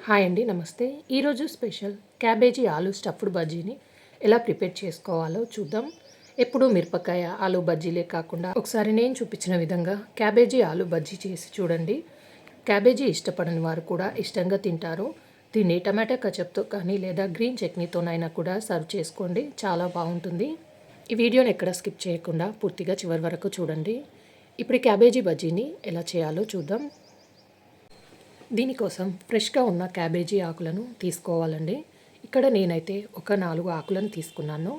Hi అండి, నమస్తే. ఈరోజు స్పెషల్ క్యాబేజీ ఆలు స్టఫ్డ్ బజ్జీని ఎలా ప్రిపేర్ చేసుకోవాలో చూద్దాం. ఎప్పుడూ మిరపకాయ ఆలు బజ్జీలే కాకుండా ఒకసారి నేను చూపించిన విధంగా క్యాబేజీ ఆలు బజ్జీ చేసి చూడండి. క్యాబేజీ ఇష్టపడని వారు కూడా ఇష్టంగా తింటారు. దీన్ని టమాటా కచప్తో కానీ లేదా గ్రీన్ చట్నీతోనైనా కూడా సర్వ్ చేసుకోండి, చాలా బాగుంటుంది. ఈ వీడియోని ఎక్కడ స్కిప్ చేయకుండా పూర్తిగా చివరి వరకు చూడండి. ఇప్పుడు క్యాబేజీ బజ్జీని ఎలా చేయాలో చూద్దాం. దీనికోసం ఫ్రెష్గా ఉన్న క్యాబేజీ ఆకులను తీసుకోవాలండి. ఇక్కడ నేనైతే ఒక 4 ఆకులను తీసుకున్నాను.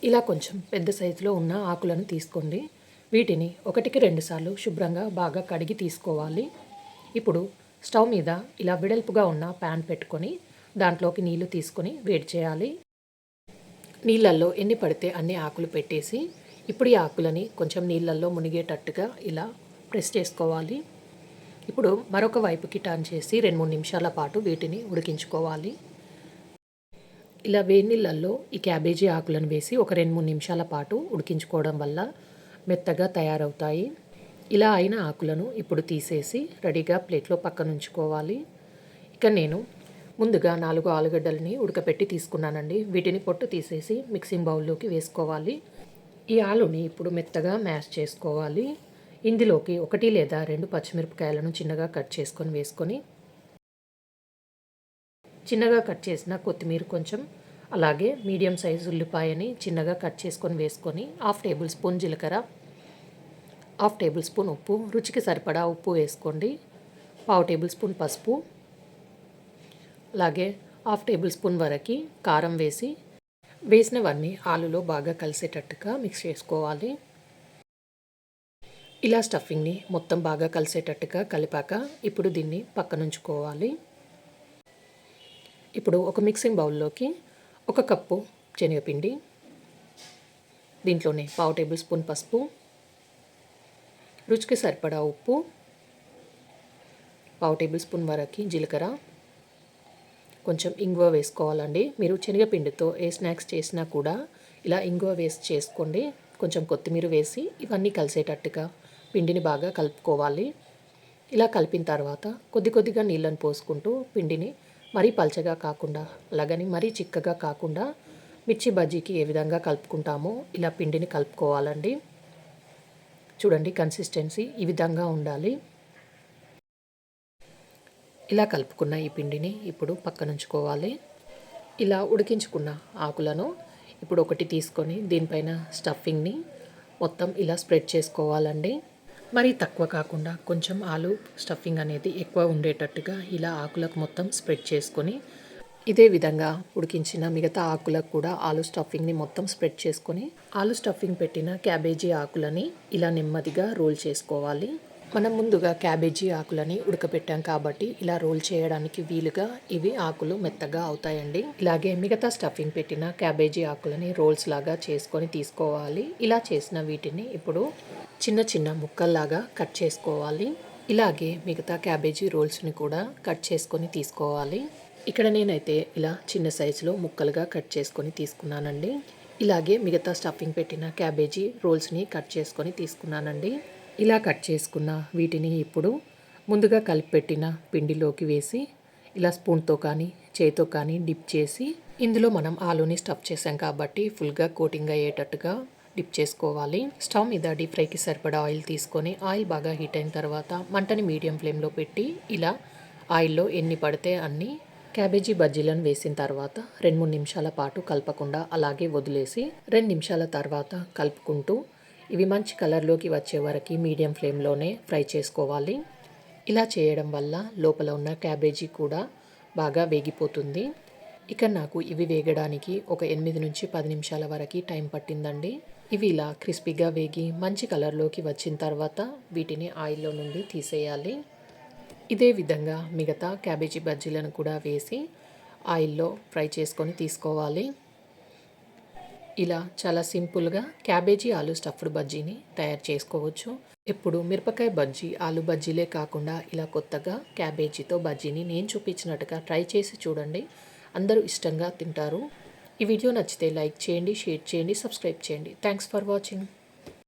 ఇలా కొంచెం పెద్ద సైజులో ఉన్న ఆకులను తీసుకోండి. వీటిని 1కి 2 సార్లు శుభ్రంగా బాగా కడిగి తీసుకోవాలి. ఇప్పుడు స్టవ్ మీద ఇలా వెడల్పుగా ఉన్న ప్యాన్ పెట్టుకొని దాంట్లోకి నీళ్లు తీసుకొని వేడి చేయాలి. నీళ్ళల్లో ఎన్ని పడితే అన్ని ఆకులు పెట్టేసి ఇప్పుడు ఈ ఆకులని కొంచెం నీళ్ళల్లో మునిగేటట్టుగా ఇలా ప్రెస్ చేసుకోవాలి. ఇప్పుడు మరొక వైపుకి టర్న్ చేసి 2-3 నిమిషాల పాటు వీటిని ఉడికించుకోవాలి. ఇలా వేడి నీళ్ళల్లో ఈ క్యాబేజీ ఆకులను వేసి ఒక 2-3 నిమిషాల పాటు ఉడికించుకోవడం వల్ల మెత్తగా తయారవుతాయి. ఇలా అయిన ఆకులను ఇప్పుడు తీసేసి రెడీగా ప్లేట్లో పక్కన ఉంచుకోవాలి. ఇక నేను ముందుగా 4 ఆలుగడ్డలని ఉడకపెట్టి తీసుకున్నానండి. వీటిని పొట్టు తీసేసి మిక్సింగ్ బౌల్లోకి వేసుకోవాలి. ఈ ఆలుని ఇప్పుడు మెత్తగా మ్యాష్ చేసుకోవాలి. ఇందులోకి 1 లేదా 2 పచ్చిమిరపకాయలను చిన్నగా కట్ చేసుకొని వేసుకొని చిన్నగా కట్ చేసిన కొత్తిమీర కొంచెం, అలాగే మీడియం సైజు ఉల్లిపాయని చిన్నగా కట్ చేసుకొని వేసుకొని 1/2 టేబుల్ స్పూన్ జీలకర్ర, 1/2 టేబుల్ స్పూన్ ఉప్పు, రుచికి సరిపడా ఉప్పు వేసుకోండి. 1/2 టేబుల్ స్పూన్ పసుపు, అలాగే 1/2 టేబుల్ స్పూన్ వరకు కారం వేసినవన్నీ ఆలులో బాగా కలిసేటట్టుగా మిక్స్ చేసుకోవాలి. ఇలా స్టఫింగ్ని మొత్తం బాగా కలిసేటట్టుగా కలిపాక ఇప్పుడు దీన్ని పక్కనుంచుకోవాలి. ఇప్పుడు ఒక మిక్సింగ్ బౌల్లోకి 1 కప్పు శనగపిండి, దీంట్లోనే 1/2 టేబుల్ స్పూన్ పసుపు, రుచికి సరిపడా ఉప్పు, 1/2 టేబుల్ స్పూన్ వరకు జీలకర్ర, కొంచెం ఇంగువ వేసుకోవాలండి. మీరు శనగపిండితో ఏ స్నాక్స్ చేసినా కూడా ఇలా ఇంగువ వేసి చేసుకోండి. కొంచెం కొత్తిమీర వేసి ఇవన్నీ కలిసేటట్టుగా పిండిని బాగా కలుపుకోవాలి. ఇలా కలిపిన తర్వాత కొద్దిగా నీళ్ళని పోసుకుంటూ పిండిని మరీ పల్చగా కాకుండా అలాగని మరీ చిక్కగా కాకుండా మిర్చి బజ్జీకి ఏ విధంగా కలుపుకుంటామో ఇలా పిండిని కలుపుకోవాలండి. చూడండి, కన్సిస్టెన్సీ ఈ విధంగా ఉండాలి. ఇలా కలుపుకున్న ఈ పిండిని ఇప్పుడు పక్కనుంచుకోవాలి. ఇలా ఉడికించుకున్న ఆకులను ఇప్పుడు ఒకటి తీసుకొని దీనిపైన స్టఫింగ్ని మొత్తం ఇలా స్ప్రెడ్ చేసుకోవాలండి. మరి తక్కువ కాకుండా కొంచెం ఆలు స్టఫింగ్ అనేది ఎక్కువ ఉండేటట్టుగా ఇలా ఆకులకు మొత్తం స్ప్రెడ్ చేసుకొని ఇదే విధంగా ఉడికించిన మిగతా ఆకులకు కూడా ఆలు స్టఫింగ్ని మొత్తం స్ప్రెడ్ చేసుకొని ఆలు స్టఫింగ్ పెట్టిన క్యాబేజీ ఆకులని ఇలా నెమ్మదిగా రోల్ చేసుకోవాలి. మనం ముందుగా క్యాబేజీ ఆకులని ఉడకపెట్టాం కాబట్టి ఇలా రోల్ చేయడానికి వీలుగా ఇవి ఆకులు మెత్తగా అవుతాయండి. ఇలాగే మిగతా స్టఫింగ్ పెట్టిన క్యాబేజీ ఆకులని రోల్స్ లాగా చేసుకొని తీసుకోవాలి. ఇలా చేసిన వీటిని ఇప్పుడు చిన్న ముక్కల్లాగా కట్ చేసుకోవాలి. ఇలాగే మిగతా క్యాబేజీ రోల్స్ని కూడా కట్ చేసుకొని తీసుకోవాలి. ఇక్కడ నేనైతే ఇలా చిన్న సైజులో ముక్కలుగా కట్ చేసుకొని తీసుకున్నానండి. ఇలాగే మిగతా స్టఫింగ్ పెట్టిన క్యాబేజీ రోల్స్ని కట్ చేసుకొని తీసుకున్నానండి. ఇలా కట్ చేసుకున్న వీటిని ఇప్పుడు ముందుగా కలిపి పెట్టిన పిండిలోకి వేసి ఇలా స్పూన్తో కానీ చేతితో కానీ డిప్ చేసి ఇందులో మనం ఆలూని స్టఫ్ చేసాం కాబట్టి ఫుల్గా కోటింగ్ అయ్యేటట్టుగా డిప్ చేసుకోవాలి. స్టవ్ మీద డీప్ ఫ్రైకి సరిపడా ఆయిల్ తీసుకొని ఆయిల్ బాగా హీట్ అయిన తర్వాత మంటని మీడియం ఫ్లేమ్లో పెట్టి ఇలా ఆయిల్లో ఎన్ని పడితే అన్ని క్యాబేజీ బజ్జీలను వేసిన తర్వాత 2-3 నిమిషాల పాటు కలపకుండా అలాగే వదిలేసి 2 నిమిషాల తర్వాత కలుపుకుంటూ ఇవి మంచి కలర్లోకి వచ్చే వరకు మీడియం ఫ్లేమ్లోనే ఫ్రై చేసుకోవాలి. ఇలా చేయడం వల్ల లోపల ఉన్న క్యాబేజీ కూడా బాగా వేగిపోతుంది. ఇక నాకు ఇవి వేగడానికి ఒక 8 నుంచి 10 నిమిషాల వరకు టైం పట్టిందండి. ఇవి ఇలా క్రిస్పీగా వేగి మంచి కలర్లోకి వచ్చిన తర్వాత వీటిని ఆయిల్లో నుండి తీసేయాలి. ఇదే విధంగా మిగతా క్యాబేజీ బజ్జీలను కూడా వేసి ఆయిల్లో ఫ్రై చేసుకొని తీసుకోవాలి. ఇలా చాలా సింపుల్గా క్యాబేజీ ఆలు స్టఫ్డ్ బజ్జీని తయారు చేసుకోవచ్చు. ఎప్పుడు మిరపకాయ బజ్జీ ఆలు బజ్జీలే కాకుండా ఇలా కొత్తగా క్యాబేజీతో బజ్జీని నేను చూపించినట్టుగా ట్రై చేసి చూడండి. అందరూ ఇష్టంగా తింటారు. ఈ వీడియో నచ్చితే లైక్ చేయండి, షేర్ చేయండి, సబ్స్క్రైబ్ చేయండి. Thanks for watching.